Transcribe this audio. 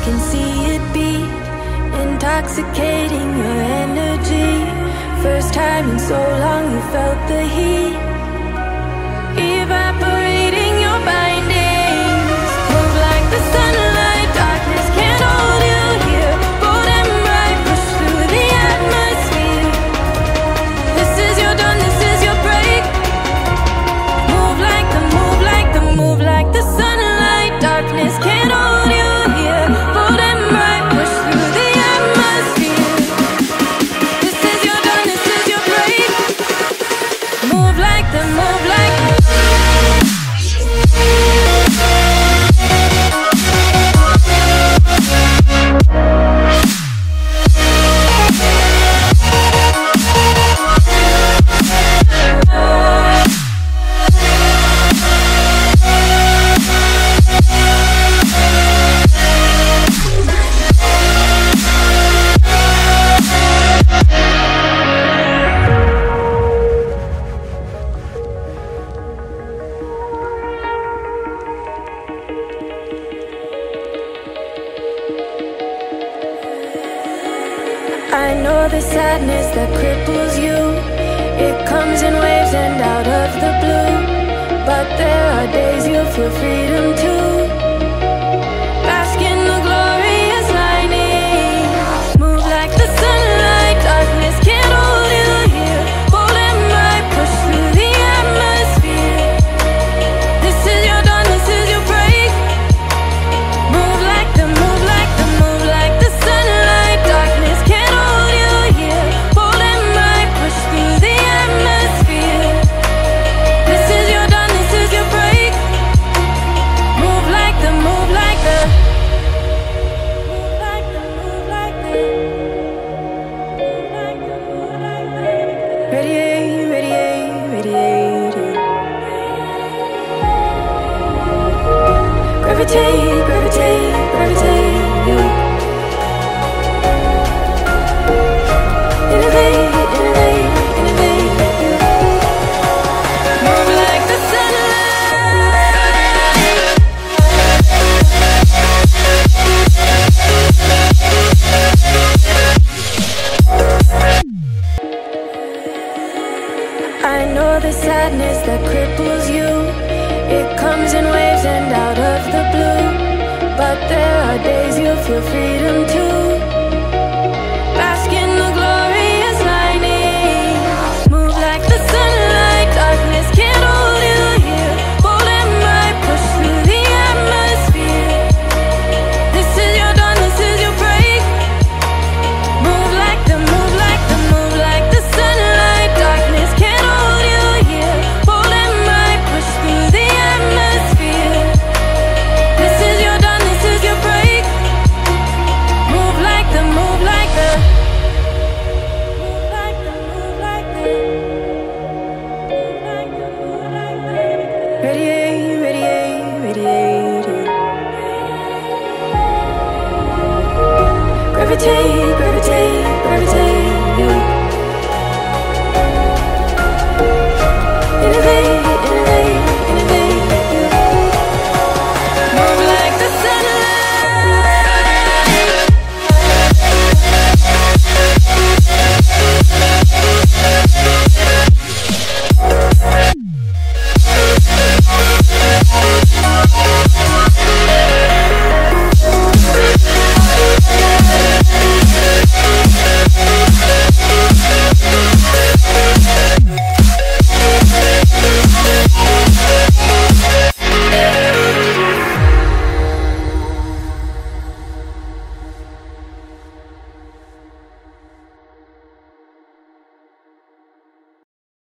can see it beat, intoxicating your energy. First time in so long you felt the heat, evaporating your bindings. Move like the sunlight, darkness can't hold you here. Bold and bright, push through the atmosphere. This is your dawn, this is your break. Move like the, move like the, move like the sunlight, darkness can't hold you here. Bold and bright, push through the atmosphere. This is your dawn, this is your break. Move like the, move like the. I know the sadness that cripples you. It comes in waves and out of the blue. But there are days you feel freedom too. Bask in the glorious lightning. Move like the sunlight, darkness can't hold you here. Bold and bright, push through the atmosphere. This is your dawn, this is your break. Move like the, move like the, move like the sunlight, darkness can't hold you here. Bold and bright, push through the atmosphere. This is your dawn, this is your break. Move like the, move like the, move like the, move like the, move like the, move like the. Radiate, radiate, radiate. Gravitate, gravitate, gravitate. Innovate, innovate, innovate. Move like the sunlight. I know the sadness that cripples you. It comes in waves and out of the blue. But there are days you feel freedom too. Bask in the glorious lightning. Move like the sunlight, darkness can't hold you here. Bold and bright, push through the atmosphere. This is your dawn, this is your break. Move like the, move like the, move like the sunlight, darkness can't hold you here. Bold and bright, push through the atmosphere. This is your dawn, this is your break. Move like the, move like the, move like the, move like the, move like the, move like the. Radiate, radiate, radiate. Gravitate, gravitate.